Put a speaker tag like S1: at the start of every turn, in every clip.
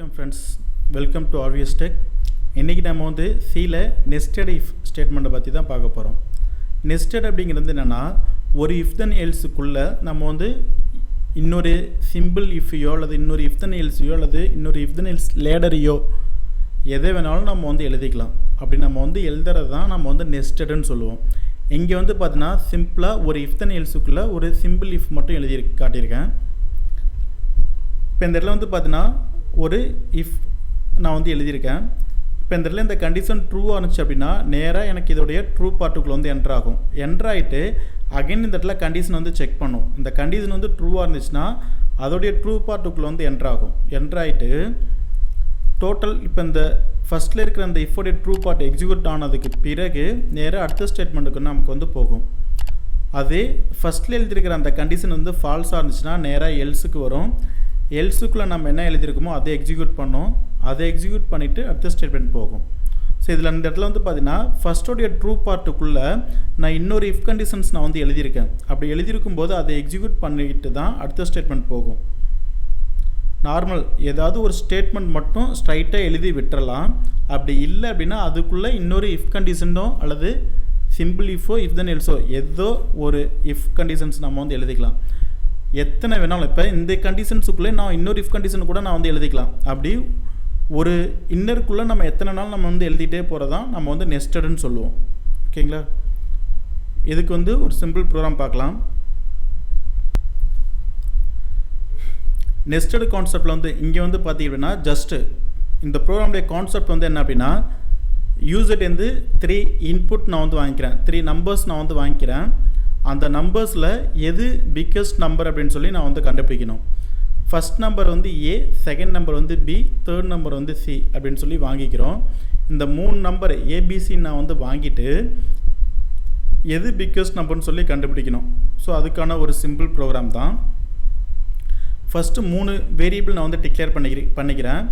S1: வணக்கம் friends, welcome to RVS Tech. இன்றைக்கி நம்ம வந்து சியில் நெஸ்டட் இஃப் ஸ்டேட்மெண்ட்டை பற்றி தான் பார்க்க போகிறோம். நெஸ்டட் அப்படிங்கிறது என்னென்னா, ஒரு இஃப் தென் எல்ஸுக்குள்ளே நம்ம வந்து இன்னொரு சிம்பிள் இஃப்யோ அல்லது இன்னொரு இஃப் தென் எல்ஸையோ அல்லது இன்னொரு இஃப் தென் எல்ஸ் லேடரையோ எதை வேணாலும் நம்ம வந்து எழுதிக்கலாம். அப்படி நம்ம வந்து எழுதுறது தான் நம்ம வந்து நெஸ்டடுன்னு சொல்லுவோம். இங்கே வந்து பார்த்தீங்கன்னா சிம்பிளாக ஒரு இஃப் தென் எல்ஸுக்குள்ளே ஒரு சிம்பிள் இஃப் மட்டும் எழுதி காட்டியிருக்கேன். இப்போ இந்த இடத்துல வந்து பார்த்தீங்கன்னா ஒரு இஃப் நான் வந்து எழுதியிருக்கேன். இப்போ இந்த இடத்துல இந்த கண்டிஷன் ட்ரூவாக இருந்துச்சு அப்படின்னா நேராக எனக்கு இதோடைய ட்ரூ பார்ட்டுக்குள்ளே வந்து என்ட்ரு ஆகும். என்ட்ரு ஆகிட்டு அகைன் இந்த இடத்துல கண்டிஷன் வந்து செக் பண்ணும். இந்த கண்டிஷன் வந்து ட்ரூவாக இருந்துச்சுன்னா அதோடைய ட்ரூ பார்ட்டுக்குள்ளே வந்து என்ட்ரு ஆகும். என்ட்ரு ஆகிட்டு டோட்டல் இப்போ இந்த ஃபஸ்ட்டில் இருக்கிற அந்த இஃபோடைய ட்ரூ பார்ட் எக்ஸிக்யூட் ஆனதுக்கு பிறகு நேராக அடுத்த ஸ்டேட்மெண்ட்டுக்கு நமக்கு வந்து போகும். அதே ஃபஸ்ட்டில் எழுதியிருக்கிற அந்த கண்டிஷன் வந்து ஃபால்ஸாக இருந்துச்சுன்னா நேராக எல்ஸுக்கு வரும். எல்ஸுக்குள்ளே நம்ம என்ன எழுதியிருக்கோமோ அதை எக்ஸிக்யூட் பண்ணோம். அதை எக்ஸிக்யூட் பண்ணிவிட்டு அடுத்த ஸ்டேட்மெண்ட் போகும். ஸோ இதில் இந்த இடத்துல வந்து பார்த்தீங்கன்னா ஃபஸ்ட்டோடைய ட்ரூ பார்ட்டுக்குள்ளே நான் இன்னொரு இஃப் கண்டிஷன்ஸ் நான் வந்து எழுதியிருக்கேன். அப்படி எழுதியிருக்கும் போது அதை எக்ஸிக்யூட் பண்ணிட்டு தான் அடுத்த ஸ்டேட்மெண்ட் போகும். நார்மல் ஏதாவது ஒரு ஸ்டேட்மெண்ட் மட்டும் ஸ்ட்ரைட்டாக எழுதி விட்டுறலாம். அப்படி இல்லை அப்படின்னா அதுக்குள்ளே இன்னொரு இஃப் கண்டிஷனோ அல்லது சிம்பிள் இஃபோ இஃப் தென் எல்ஸோ ஏதோ ஒரு இஃப் கண்டிஷன்ஸ் நம்ம வந்து எழுதிக்கலாம். எத்தனை வேணாலும் இப்போ இந்த கண்டிஷன்ஸுக்குள்ளே நான் இன்னொரு இஃப் கண்டிஷன் கூட நான் வந்து எழுதிக்கலாம். அப்படி ஒரு இன்னருக்குள்ளே நம்ம எத்தனை நாள் நம்ம வந்து எழுதிட்டே போகிறதான் நம்ம வந்து நெஸ்டடுன்னு சொல்லுவோம். ஓகேங்களா? இதுக்கு வந்து ஒரு சிம்பிள் ப்ரோக்ராம் பார்க்கலாம். நெஸ்டடு கான்செப்டில் வந்து இங்கே வந்து பார்த்தீங்கன்னா ஜஸ்ட்டு இந்த ப்ரோக்ராமுடைய கான்செப்ட் வந்து என்ன அப்படின்னா, யூசர்லேருந்து 3 இன்புட் நான் வந்து வாங்கிக்கிறேன், 3 நம்பர்ஸ் நான் வந்து வாங்கிக்கிறேன். அந்த நம்பர்ஸில் எது பிக்கஸ்ட் நம்பர் அப்படின்னு சொல்லி நான் வந்து கண்டுபிடிக்கணும். ஃபஸ்ட் நம்பர் வந்து ஏ, செகண்ட் நம்பர் வந்து பி, தேர்ட் நம்பர் வந்து சி அப்படின்னு சொல்லி வாங்கிக்கிறோம். இந்த 3 நம்பர் ஏபிசி நான் வந்து வாங்கிட்டு எது பிக்கஸ்ட் நம்பர்னு சொல்லி கண்டுபிடிக்கணும். ஸோ அதுக்கான ஒரு சிம்பிள் ப்ரோக்ராம் தான். ஃபஸ்ட்டு 3 வேரியபிள் நான் வந்து டிக்ளேர் பண்ணிக்கிறேன்.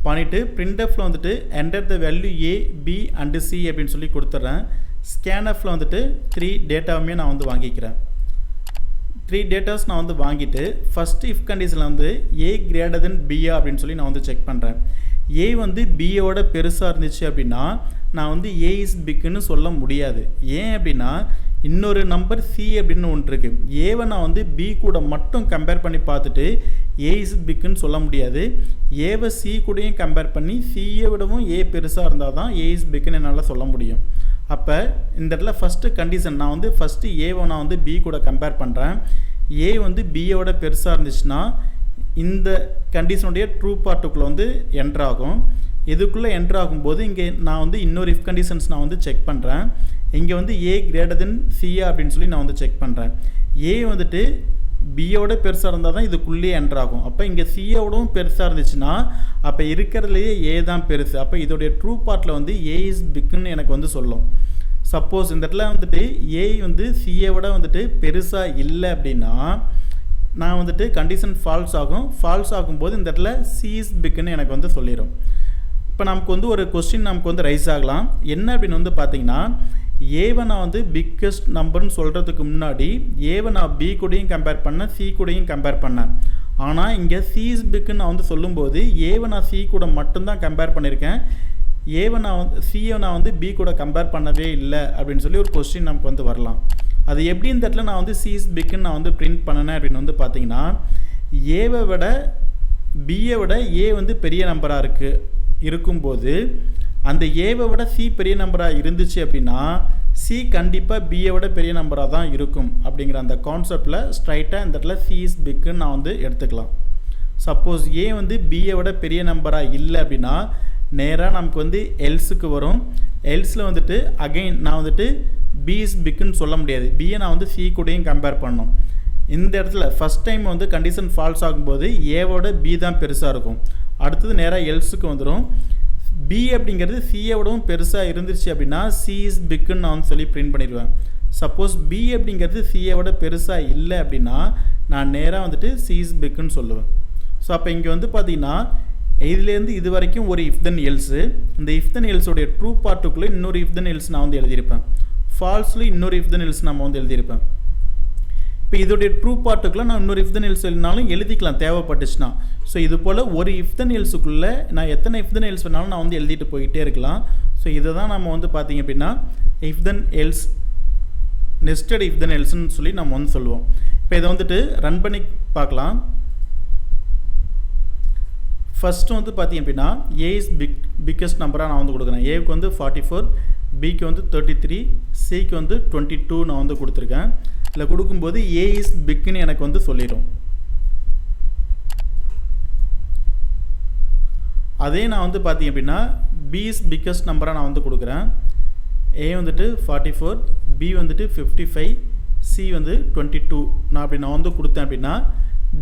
S1: பண்ணிவிட்டு பிரிண்ட்எஃப்பில் வந்துட்டு enter the value A, B and C அப்படின்னு சொல்லி கொடுத்துட்றேன். ஸ்கேன்எஃப்பில் வந்துட்டு 3 டேட்டாவுமே நான் வந்து வாங்கிக்கிறேன். 3 டேட்டாஸ் நான் வந்து வாங்கிட்டு ஃபஸ்ட்டு இஃப் கண்டிஷனில் வந்து ஏ கிரேட்டர் தென் பியா அப்படின்னு சொல்லி நான் வந்து செக் பண்ணுறேன். ஏ வந்து பியோட பெருசாக இருந்துச்சு அப்படின்னா நான் வந்து ஏ இஸ் பிக்குன்னு சொல்ல முடியாது. ஏன் அப்படின்னா இன்னொரு நம்பர் சி அப்படின்னு ஒன்று இருக்குது. ஏவை நான் வந்து பி கூட மட்டும் கம்பேர் பண்ணி பார்த்துட்டு ஏ இஸ் பிக்குன்னு சொல்ல முடியாது. ஏவை சி கூடயும் கம்பேர் பண்ணி சியை விடவும் ஏ பெருசாக இருந்தால் தான் ஏ இஸ் பிக்குன்னு என்னால் சொல்ல முடியும். அப்போ இந்த இடத்துல ஃபஸ்ட்டு கண்டிஷன் நான் வந்து ஃபஸ்ட்டு ஏவை நான் வந்து பி கூட கம்பேர் பண்ணுறேன். ஏ வந்து பியோட பெருசாக இருந்துச்சுன்னா இந்த கண்டிஷனுடைய ட்ரூ பார்ட்டுக்குள்ளே வந்து என்ட்ரு ஆகும். இதுக்குள்ளே என்ட்ரு ஆகும்போது இங்கே நான் வந்து இன்னொரு இஃப் கண்டிஷன்ஸ் நான் வந்து செக் பண்ணுறேன். இங்கே வந்து ஏ கிரேட்டர் தென் சியா அப்படின்னு சொல்லி நான் வந்து செக் பண்ணுறேன். ஏ வந்துட்டு பியோட பெருசாக இருந்தால் தான் இதுக்குள்ளேயே என்ட்ரு ஆகும். அப்போ இங்கே சியோடவும் பெருசாக இருந்துச்சுன்னா அப்போ இருக்கிறதுலையே ஏ தான் பெருசு. அப்போ இதோடைய ட்ரூ பார்ட்டில் வந்து ஏ இஸ் பிக்குன்னு எனக்கு வந்து சொல்லும். சப்போஸ் இந்த இடத்துல வந்துட்டு ஏ வந்து சியை விட வந்துட்டு பெருசாக இல்லை அப்படின்னா நான் வந்துட்டு கண்டிஷன் ஃபால்ஸ் ஆகும். ஃபால்ஸ் ஆகும்போது இந்த இடத்துல சி இஸ் பிக்குன்னு எனக்கு வந்து சொல்லிடும். இப்போ நமக்கு வந்து ஒரு கொஸ்டின் நமக்கு வந்து ரைஸ் ஆகலாம். என்ன அப்படின்னு வந்து பார்த்தீங்கன்னா, ஏவை நான் வந்து பிக்கஸ்ட் நம்பர்னு சொல்கிறதுக்கு முன்னாடி ஏவை நான் பி கூடயும் கம்பேர் பண்ணேன், சி கூடயும் கம்பேர் பண்ணேன். ஆனால் இங்கே சி இஸ் பிக்குன்னு நான் வந்து சொல்லும்போது ஏவை நான் சி கூட மட்டும்தான் கம்பேர் பண்ணியிருக்கேன். ஏவை நான் வந்து சியை நான் வந்து பி கூட கம்பேர் பண்ணவே இல்லை அப்படின்னு சொல்லி ஒரு கொஸ்டின் நமக்கு வந்து வரலாம். அது எப்படி இந்த இடத்துல நான் வந்து சி இஸ் பிக்குன்னு நான் வந்து பிரிண்ட் பண்ணினேன் அப்படின்னு வந்து பார்த்தீங்கன்னா, ஏவை விட பியை விட ஏ வந்து பெரிய நம்பராக இருக்கும்போது அந்த ஏவை விட சி பெரிய நம்பராக இருந்துச்சு அப்படின்னா சி கண்டிப்பாக பியை விட பெரிய நம்பராக தான் இருக்கும் அப்படிங்கிற அந்த கான்செப்டில் ஸ்ட்ரைட்டாக இந்த இடத்துல சி இஸ் பிக்குன்னு நான் வந்து எடுத்துக்கலாம். சப்போஸ் ஏ வந்து பியை விட பெரிய நம்பராக இல்லை அப்படின்னா நேராக நமக்கு வந்து எல்ஸுக்கு வரும். எல்ஸில் வந்துட்டு அகைன் நான் வந்துட்டு பி இஸ் பிக்குன்னு சொல்ல முடியாது. பியை நான் வந்து சி கூடயும் கம்பேர் பண்ணணும். இந்த இடத்துல ஃபஸ்ட் டைம் வந்து கண்டிஷன் ஃபால்ஸ் ஆகும்போது ஏவோட பி தான் பெருசாக இருக்கும். அடுத்தது நேராக எல்ஸுக்கு வந்துடும். பி அப்படிங்கிறது சியை விடவும் பெருசாக இருந்துச்சு அப்படின்னா சி இஸ் பிக்குன்னு நான் சொல்லி பிரிண்ட் பண்ணிடுவேன். சப்போஸ் பி அப்படிங்கிறது சியை விட பெருசாக இல்லை அப்படின்னா நான் நேராக வந்துட்டு சி இஸ் பிக்குன்னு சொல்லுவேன். ஸோ அப்போ இங்கே வந்து பார்த்தீங்கன்னா இதுலேருந்து இது வரைக்கும் ஒரு இஃப் தென் எல்ஸு. இந்த இஃப் தென் எல்ஸோடைய ட்ரூ பார்ட்டுக்குள்ளே இன்னொரு இஃப் தென் எல்ஸ் நான் வந்து எழுதியிருப்பேன். ஃபால்ஸில் இன்னொரு இஃப் தென் எல்ஸ் நம்ம வந்து எழுதியிருப்பேன். இப்போ இதோடைய ட்ரூ பார்ட்டுக்குள்ளே நான் இன்னொரு இஃப் தென் எல்ஸ் வேணாலும் எழுதிக்கலாம் தேவைப்பட்டுச்சுன்னா. ஸோ இது போல் ஒரு இஃப் தென் எல்ஸுக்குள்ளே நான் எத்தனை இஃப் தென் எல்ஸ் வேணாலும் நான் வந்து எழுதிட்டு போயிட்டே இருக்கலாம். ஸோ இதை தான் நம்ம வந்து பார்த்திங்க அப்படின்னா if then else nested if then எல்ஸ்ன்னு சொல்லி நம்ம வந்து சொல்லுவோம். இப்போ இதை வந்துட்டு ரன் பண்ணி பார்க்கலாம். ஃபஸ்ட்டு வந்து பார்த்திங்க அப்படின்னா ஏ இஸ் பிக்கஸ்ட் நம்பராக நான் வந்து கொடுக்குறேன். ஏவுக்கு வந்து 44, பிக்கு வந்து 33, சிக்கு வந்து 22 நான் வந்து கொடுத்துருக்கேன். இதில் கொடுக்கும்போது ஏ இஸ் பிக்னு எனக்கு வந்து சொல்லிடும். அதே நான் வந்து பார்த்திங்க அப்படின்னா பி இஸ் பிக்கஸ்ட் நம்பராக நான் வந்து கொடுக்குறேன். ஏ வந்துட்டு 44, பி வந்துட்டு 55, சி வந்து 22 நான் அப்படி நான் வந்து கொடுத்தேன் அப்படின்னா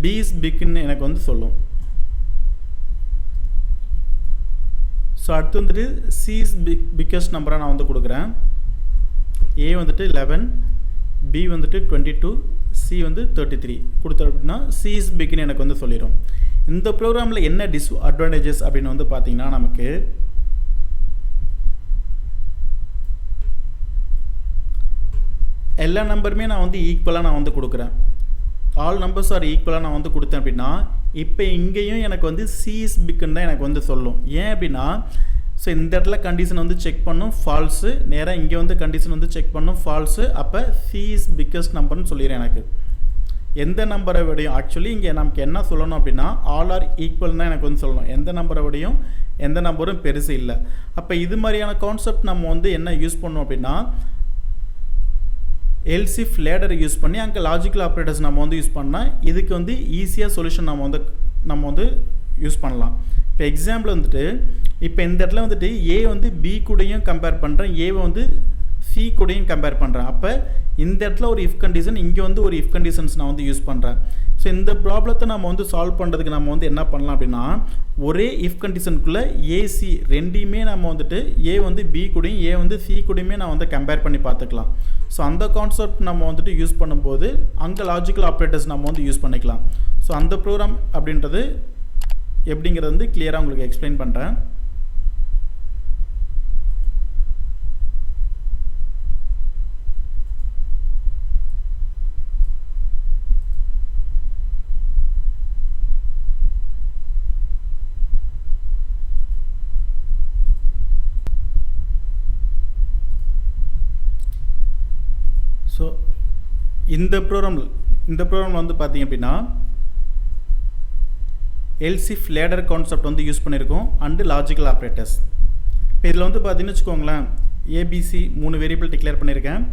S1: பி இஸ் பிக்னு எனக்கு வந்து சொல்லும். ஸோ அடுத்து வந்துட்டு சி இஸ் பிக்கஸ்ட் நம்பராக நான் வந்து கொடுக்குறேன். ஏ வந்துட்டு 11, பி வந்துட்டு 22, சி வந்து 33 கொடுத்தோம் அப்படின்னா சி இஸ் பிக்னு எனக்கு வந்து சொல்லிடும். இந்த ப்ரோக்ராமில் என்ன டிஸ்அட்வான்டேஜஸ் அப்படின்னு வந்து பார்த்தீங்கன்னா நமக்கு எல்லா நம்பருமே நான் வந்து ஈக்குவலாக நான் வந்து கொடுக்குறேன். ஆல் நம்பர்ஸ் ஆர் ஈக்குவலாக நான் வந்து கொடுத்தேன் அப்படின்னா இப்போ இங்கேயும் எனக்கு வந்து சி இஸ் பிக்னு தான் எனக்கு வந்து சொல்லும். ஏன் அப்படின்னா ஸோ இந்த இடத்துல கண்டிஷன் வந்து செக் பண்ணும் ஃபால்ஸு, நேராக இங்கே வந்து கண்டிஷன் வந்து செக் பண்ணும் ஃபால்ஸு. அப்போ சி இஸ் பிக்கஸ்ட் நம்பர்னு சொல்லிடுறேன். எனக்கு எந்த நம்பரை விடையும் ஆக்சுவலி இங்கே நமக்கு என்ன சொல்லணும் அப்படின்னா ஆல் ஆர் ஈக்குவல் தான் எனக்கு வந்து சொல்லணும். எந்த நம்பரை விடையும் எந்த நம்பரும் பெருசு இல்லை. அப்போ இது மாதிரியான கான்செப்ட் நம்ம வந்து என்ன யூஸ் பண்ணோம் அப்படின்னா எல்ஸ் இஃப் லேடரை யூஸ் பண்ணி அங்கே லாஜிக்கல் ஆப்ரேட்டர்ஸ் நம்ம வந்து யூஸ் பண்ணால் இதுக்கு வந்து ஈஸியாக சொல்யூஷன் நம்ம வந்து யூஸ் பண்ணலாம். இப்போ எக்ஸாம்பிள் வந்துட்டு இப்போ இந்த இடத்துல வந்துட்டு ஏ வந்து பி கூடயும் கம்பேர் பண்ணுறேன், ஏவை வந்து சி கூடயும் கம்பேர் பண்ணுறேன். அப்போ இந்த இடத்துல ஒரு இஃப் கண்டிஷன், இங்கே வந்து ஒரு இஃப் கண்டிஷன்ஸ் நான் வந்து யூஸ் பண்ணுறேன். ஸோ இந்த ப்ராப்ளத்தை நம்ம வந்து சால்வ் பண்ணுறதுக்கு நம்ம வந்து என்ன பண்ணலாம் அப்படின்னா ஒரே இஃப் கண்டிஷனுக்குள்ளே ஏசி ரெண்டையுமே நம்ம வந்துட்டு ஏ வந்து பி கூடயும் ஏ வந்து சி கூடயுமே நான் வந்து கம்பேர் பண்ணி பார்த்துக்கலாம். ஸோ அந்த கான்செப்ட் நம்ம வந்துட்டு யூஸ் பண்ணும்போது அங்கே லாஜிக்கல் ஆப்ரேட்டர்ஸ் நம்ம வந்து யூஸ் பண்ணிக்கலாம். ஸோ அந்த ப்ரோக்ராம் அப்படின்றது எப்படிங்கிறது வந்து கிளியராக உங்களுக்கு எக்ஸ்பிளைன் பண்ணுறேன். ஸோ இந்த ப்ரோக்ராம் வந்து பார்த்திங்க அப்படின்னா எல்ஸ் இஃப் லேடர் கான்செப்ட் வந்து யூஸ் பண்ணியிருக்கோம் அண்டு லாஜிக்கல் ஆப்ரேட்டர்ஸ். இப்போ இதில் வந்து பார்த்தீங்கன்னு வச்சுக்கோங்களேன் ஏபிசி 3 வேரியபிள் டிக்ளேர் பண்ணியிருக்கேன்.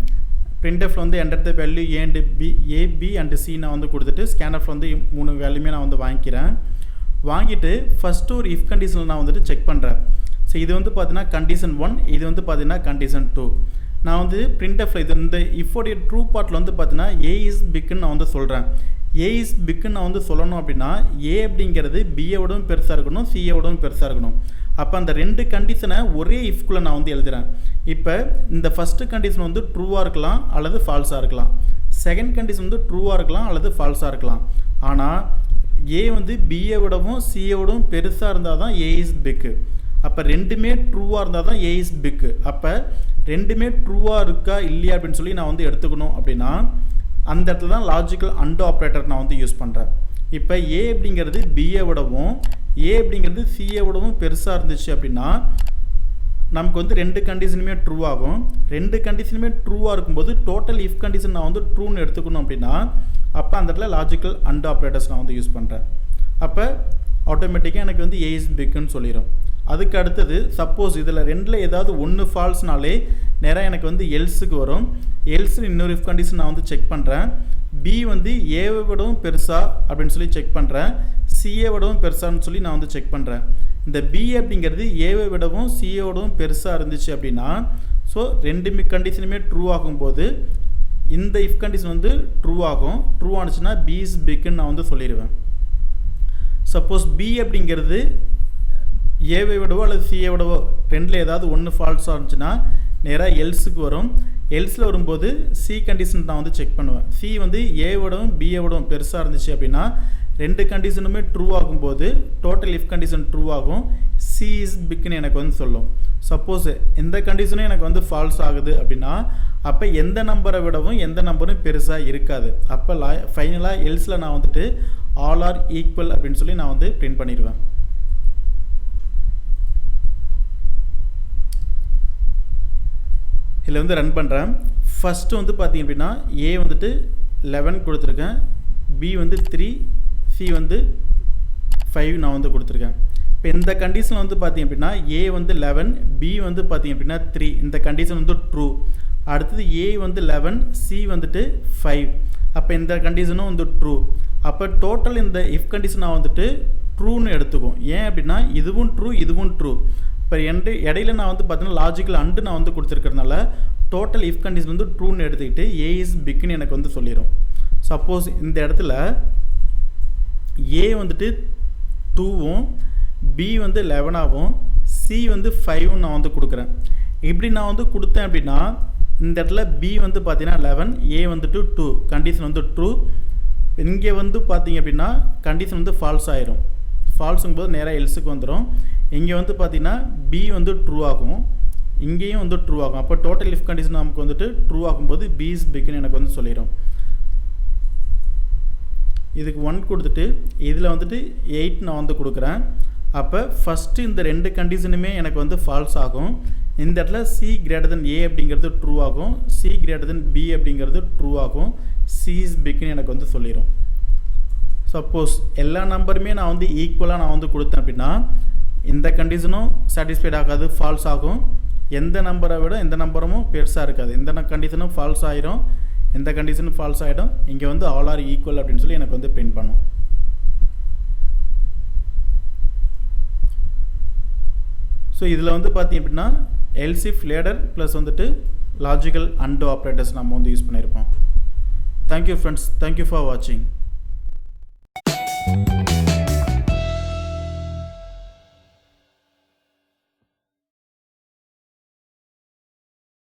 S1: பிரிண்ட்எஃப்ல வந்து enter the value A and B, A B and C நான் வந்து கொடுத்துட்டு ஸ்கேன்எஃப் வந்து 3 வேல்யூமே நான் வந்து வாங்கிக்கிறேன். வாங்கிட்டு ஃபஸ்ட்டு ஒரு இஃப் கண்டிஷனில் நான் வந்துட்டு செக் பண்ணுறேன். ஸோ இது வந்து பார்த்தீங்கன்னா கண்டிஷன் 1, இது வந்து பார்த்தீங்கன்னா கண்டிஷன் 2. நான் வந்து பிரிண்ட்எஃப்ல இது இந்த இஃபோடைய ட்ரூ பார்ட்டில் வந்து பார்த்தீங்கன்னா ஏ இஸ் பிக்குன்னு நான் வந்து சொல்கிறேன். ஏ இஸ் பிக்குன்னு நான் வந்து சொல்லணும் அப்படின்னா ஏ அப்படிங்கிறது பிஏவோடவும் பெருசாக இருக்கணும், சிஏவோடவும் பெருசாக இருக்கணும். அப்போ அந்த 2 கண்டிஷனை ஒரே இஃப்குள்ளே நான் வந்து எழுதுகிறேன். இப்போ இந்த ஃபஸ்ட்டு கண்டிஷன் வந்து ட்ரூவாக இருக்கலாம் அல்லது ஃபால்ஸாக இருக்கலாம். செகண்ட் கண்டிஷன் வந்து ட்ரூவாக இருக்கலாம் அல்லது ஃபால்ஸாக இருக்கலாம். ஆனால் ஏ வந்து பிஏ விடவும் சிஏ விடவும் பெருசாக இருந்தால் தான் ஏ இஸ் பிக்கு. அப்போ ரெண்டுமே ட்ரூவாக இருந்தால் தான் ஏ இஸ் பிக்கு. அப்போ ரெண்டுமே ட்ரூவாக இருக்கா இல்லையா அப்படின்னு சொல்லி நான் வந்து எடுத்துக்கணும் அப்படின்னா அந்த இடத்துல தான் லாஜிக்கல் அண்ட் ஆப்ரேட்டர் நான் வந்து யூஸ் பண்ணுறேன். இப்போ ஏ அப்படிங்கிறது பிஏ விடவும் ஏ அப்படிங்கிறது சிஏ விடவும் பெருசாக இருந்துச்சு அப்படின்னா நமக்கு வந்து 2 கண்டிஷனுமே ட்ரூ ஆகும். 2 கண்டிஷனுமே ட்ரூவாக இருக்கும்போது டோட்டல் இஃப் கண்டிஷன் நான் வந்து ட்ரூன்னு எடுத்துக்கணும் அப்படின்னா அப்போ அந்த இடத்துல லாஜிக்கல் அண்ட் ஆப்ரேட்டர்ஸ் நான் வந்து யூஸ் பண்ணுறேன். அப்போ ஆட்டோமேட்டிக்காக எனக்கு வந்து ஏ இஸ் பிக்குன்னு சொல்லிடும். அதுக்கு அடுத்தது சப்போஸ் இதில் 2ல் ஏதாவது ஒன்று ஃபால்ஸ்னாலே நேராக எனக்கு வந்து எல்ஸுக்கு வரும். எல்ஸு இன்னொரு இஃப் கண்டிஷன் நான் வந்து செக் பண்ணுறேன். பி வந்து ஏவை விடவும் பெருசா அப்படின்னு சொல்லி செக் பண்ணுறேன், சிஏ விடவும் பெருசான்னு சொல்லி நான் வந்து செக் பண்ணுறேன். இந்த பி அப்படிங்கிறது ஏவை விடவும் சிஏ விடவும் பெருசாக இருந்துச்சு அப்படின்னா ஸோ 2 கண்டிஷனுமே ட்ரூ ஆகும்போது இந்த இஃப் கண்டிஷன் வந்து ட்ரூ ஆகும். ட்ரூ ஆனிச்சுன்னா பி இஸ் பிக்குன்னு நான் வந்து சொல்லிடுவேன். சப்போஸ் பி அப்படிங்கிறது ஏவை விடவோ அல்லது சிஏ விடவோ 2ல் ஏதாவது ஒன்று ஃபால்ஸாக இருந்துச்சுன்னா நேராக எல்ஸுக்கு வரும். எல்ஸில் வரும்போது சி கண்டிஷன் நான் வந்து செக் பண்ணுவேன். சி வந்து ஏ விடவும் பிஏ விடவும் பெருசாக இருந்துச்சு அப்படின்னா 2 கண்டிஷனுமே ட்ரூ ஆகும்போது டோட்டல் இஃப் கண்டிஷன் ட்ரூ ஆகும். சி சி இஸ் பிக்னு எனக்கு வந்து சொல்லும். சப்போஸ் எந்த கண்டிஷனும் எனக்கு வந்து ஃபால்ஸ் ஆகுது அப்படின்னா அப்போ எந்த நம்பரை விடவும் எந்த நம்பரும் பெருசாக இருக்காது. அப்போ ஃபைனலாக எல்ஸில் நான் வந்துட்டு ஆல் ஆர் ஈக்குவல் அப்படின்னு சொல்லி நான் வந்து பிரிண்ட் பண்ணிடுவேன். இதில் வந்து ரன் பண்ணுறேன். ஃபஸ்ட்டு வந்து பார்த்திங்க அப்படின்னா ஏ வந்துட்டு 11 கொடுத்துருக்கேன், பி வந்து 3, சி வந்து 5 நான் வந்து கொடுத்துருக்கேன். இப்போ இந்த கண்டிஷனில் வந்து பார்த்திங்க அப்படின்னா ஏ வந்து 11, பி வந்து பார்த்திங்க அப்படின்னா 3, இந்த கண்டிஷன் வந்து ட்ரூ. அடுத்தது ஏ வந்து 11, சி வந்துட்டு 5, அப்போ இந்த கண்டிஷனும் வந்து ட்ரூ. அப்போ டோட்டல் இந்த இஃப் கண்டிஷனாக வந்துட்டு ட்ரூன்னு எடுத்துக்கும். ஏன் அப்படின்னா இதுவும் ட்ரூ இதுவும் ட்ரூ. இப்போ இடையில நான் வந்து பார்த்தீங்கன்னா லாஜிக்கல் அண்டு நான் வந்து கொடுத்துருக்கிறதுனால டோட்டல் இஃப் கண்டிஷன் வந்து ட்ரூன்னு எடுத்துக்கிட்டு ஏ இஸ் பிக்னு எனக்கு வந்து சொல்லிடும். சப்போஸ் இந்த இடத்துல ஏ வந்துட்டு 2வும் பி வந்து 11ஆகவும் சி வந்து 5 நான் வந்து கொடுக்குறேன். இப்படி நான் வந்து கொடுத்தேன் அப்படின்னா இந்த இடத்துல பி வந்து பார்த்தீங்கன்னா 11, ஏ வந்துட்டு 2, கண்டிஷன் வந்து ட்ரூ. இங்கே வந்து பார்த்தீங்க அப்படின்னா கண்டிஷன் வந்து ஃபால்ஸ் ஆயிரும். ஃபால்ஸுங்கும் போது நேராக எல்ஸுக்கு வந்துடும். இங்கே வந்து பார்த்தீங்கன்னா பி வந்து ட்ரூ ஆகும், இங்கேயும் வந்து ட்ரூ ஆகும். அப்போ டோட்டல் இஃப் கண்டிஷன் நமக்கு வந்துட்டு ட்ரூ ஆகும்போது பி இஸ் பிக்னு எனக்கு வந்து சொல்லிடும். இதுக்கு 1 கொடுத்துட்டு இதில் வந்துட்டு 8 நான் வந்து கொடுக்குறேன். அப்போ ஃபஸ்ட்டு இந்த 2 கண்டிஷனுமே எனக்கு வந்து ஃபால்ஸ் ஆகும். இந்த இடத்துல சி கிரேட்டர் தென் ஏ அப்படிங்கிறது ட்ரூ ஆகும், சி கிரேட்டர் தென் பி அப்படிங்கிறது ட்ரூ ஆகும், சி இஸ் பிக்னு எனக்கு வந்து சொல்லிடும். சப்போஸ் எல்லா நம்பருமே நான் வந்து ஈக்குவலாக நான் வந்து கொடுத்தேன் அப்படின்னா இந்த கண்டிஷனும் சாட்டிஸ்ஃபைட் ஆகாது, ஃபால்ஸ் ஆகும். எந்த நம்பரை விட எந்த நம்பரும் பெருசாக இருக்காது. இந்த கண்டிஷனும் ஃபால்ஸ் ஆயிரும், எந்த கண்டிஷனும் ஃபால்ஸ் ஆகிடும். இங்கே வந்து ஆல் ஆர் ஈக்குவல் அப்படின்னு சொல்லி எனக்கு வந்து பிரிண்ட் பண்ணும். ஸோ இதில் வந்து பார்த்தீங்க அப்படின்னா எல்ஸ் இஃப் லேடர் ப்ளஸ் வந்துட்டு லாஜிக்கல் அண்ட் ஆப்ரேட்டர்ஸ் நம்ம வந்து யூஸ் பண்ணியிருப்போம். தேங்க்யூ ஃப்ரெண்ட்ஸ், தேங்க்யூ ஃபார் வாட்சிங்.